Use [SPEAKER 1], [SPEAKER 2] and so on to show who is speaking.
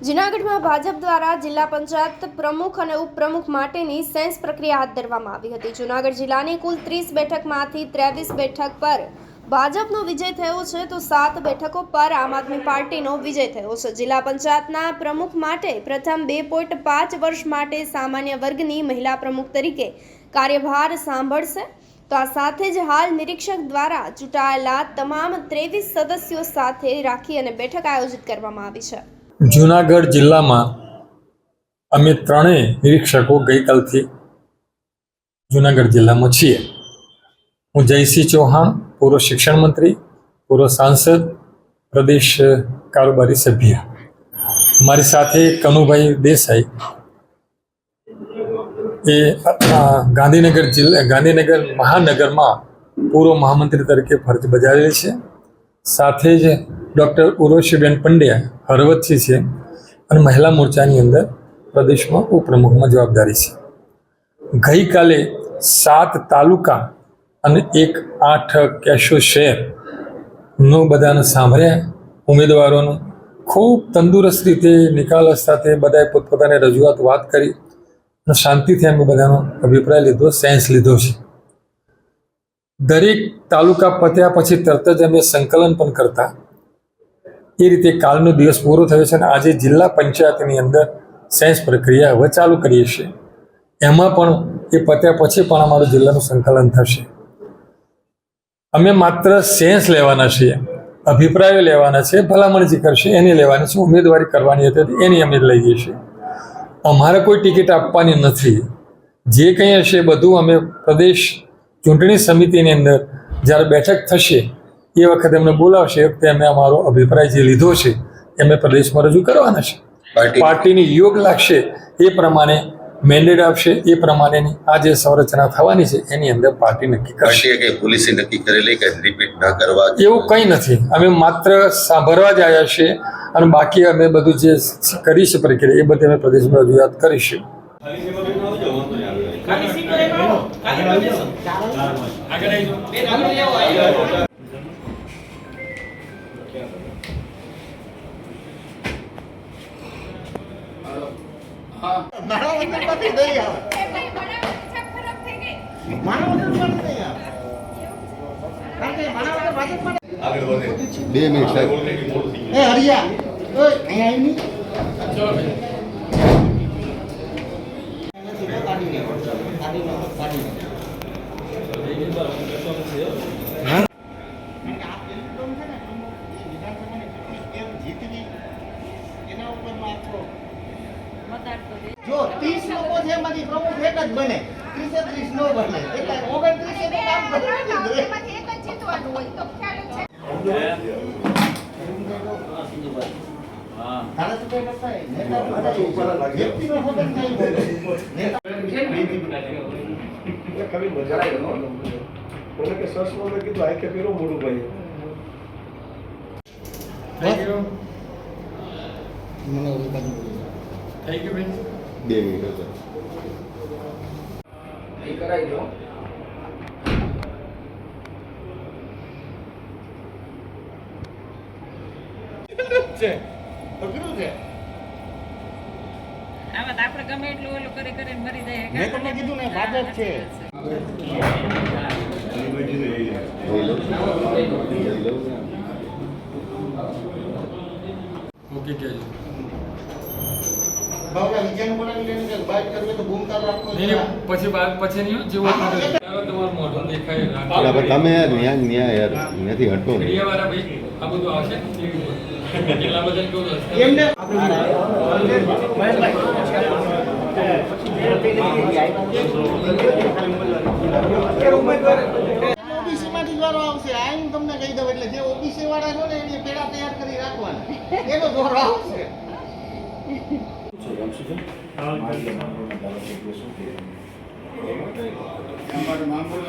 [SPEAKER 1] જૂનાગઢમાં ભાજપ દ્વારા જિલ્લા પંચાયત પ્રમુખ અને ઉપપ્રમુખ માટેની સેન્સ પ્રક્રિયા હાથ ધરવામાં આવી હતી। જૂનાગઢ જિલ્લાની કુલ 30 બેઠકમાંથી 23 બેઠક પર ભાજપનો વિજય થયો છે તો 7 બેઠકો પર આમ આદમી પાર્ટીનો વિજય થયો છે। જિલ્લા પંચાયતના પ્રમુખ માટે પ્રથમ 2.5 વર્ષ માટે સામાન્ય વર્ગની મહિલા પ્રમુખ તરીકે કાર્યભાર સાંભળશે। તો આ સાથે જ હાલ નિરીક્ષક દ્વારા ચૂંટાયેલા તમામ 23 સદસ્યો સાથે રાખી અને બેઠક આયોજિત કરવામાં આવી છે।
[SPEAKER 2] જૂનાગઢ જિલ્લામાં અમે ત્રણેય નિરીક્ષકો ગઈકાલથી જૂનાગઢ જિલ્લામાં છીએ। હું જયસિંહ ચૌહાણ, પૂર્વ શિક્ષણ મંત્રી, પૂર્વ સાંસદ, પ્રદેશ કારોબારી સભ્ય, મારી સાથે કનુભાઈ દેસાઈ એ ગાંધીનગર મહાનગરમાં પૂર્વ મહામંત્રી તરીકે ફરજ બજાવેલી છે। સાથે જ ડૉક્ટર ઉર્વશીબેન પંડ્યા હળવદથી છે અને મહિલા મોરચાની અંદર પ્રદેશમાં ઉપપ્રમુખમાં જવાબદારી છે। ગઈકાલે 7 તાલુકા અને 8 કેશો શહેરનું બધાને સાંભળ્યા। ઉમેદવારોનું ખૂબ તંદુરસ્ત રીતે નિકાલસ સાથે બધાએ પોતપોતાની રજૂઆત વાત કરી અને શાંતિથી અમે બધાનો અભિપ્રાય લીધો, સેન્સ લીધો છે। દરેક તાલુકા પત્યા પછી તરત જ અમે સંકલન પણ કરતા એ રીતે કાલનો દિવસ પૂરો થયો છે અને આજે જિલ્લા પંચાયતની અંદર સેન્સ પ્રક્રિયા હવે ચાલુ કરીએ છીએ। એમાં પણ એ પત્યા પછી પણ અમારું જિલ્લાનું સંકલન થશે। અમે માત્ર સેન્સ લેવાના છીએ, અભિપ્રાયો લેવાના છે, ભલામણ જે કરશે એની લેવાની છે, ઉમેદવારી કરવાની હતી એની અમે લઈએ છીએ। અમારે કોઈ ટિકિટ આપવાની નથી। જે કંઈ હશે બધું અમે પ્રદેશ ચૂંટણી સમિતિની અંદર જ્યારે બેઠક થશે એ વખતે અમને બોલાવશે એ વખતે અમે અમારો અભિપ્રાય જે લીધો છે એ અમે પ્રદેશમાં રજૂ કરવાના છે। પાર્ટીની યોગ લાગશે એ પ્રમાણે મેન્ડેટ આપશે, એ પ્રમાણેની આ જે સંરચના થવાની છે એની અંદર પાર્ટી નક્કી કરશે।
[SPEAKER 3] પોલીસે નક્કી કરેલી કે રિપીટ ન કરવા
[SPEAKER 2] એવું કંઈ નથી। અમે માત્ર સાંભળવા જ આવ્યા છીએ અને બાકી અમે બધું જે કરી છે પ્રક્રિયા એ બધી અમે પ્રદેશમાં રજૂઆત કરીશું।
[SPEAKER 3] બે મિનિટ સાહેબ
[SPEAKER 4] હરિયા અહીંયા જો 30 લોકો છે એમાંથી પ્રમુખ એક જ બને, 30 નો બને એટલે 29 નું કામ કરવું એમાંથી એક જ જીતવાનું હોય તો ખ્યાલ છે।
[SPEAKER 3] બે મિનિટ
[SPEAKER 4] કરાવી દો છે અઘરું છે
[SPEAKER 5] આમાં આપણે ગમે એટલું ઓલું કરી કરીને મરી જાય।
[SPEAKER 4] મેં તમને કીધું ને ભાજપ છે।
[SPEAKER 2] ઓકે કે
[SPEAKER 4] બાબા વિજયનું બનાવી લેને કે બાઈક કરવે તો બૂમ તાર રાખો
[SPEAKER 2] પછી નહીં જેવું તમારું મોઢું દેખાય
[SPEAKER 3] તમે યાર ન્યાય યાર નથી હટતો ને
[SPEAKER 2] વાળા ભાઈ આ બધું આવશે કેટલા બધા કેવું હશે
[SPEAKER 4] એમને ઓબીસી માંથી વારો આવશે આ હું તમને કહી દઉં એટલે જે ઓબીસી વાળા છો ને એને પેડા તૈયાર કરી રાખવાના એનો દોરો આવશે। અમારે મામૂલ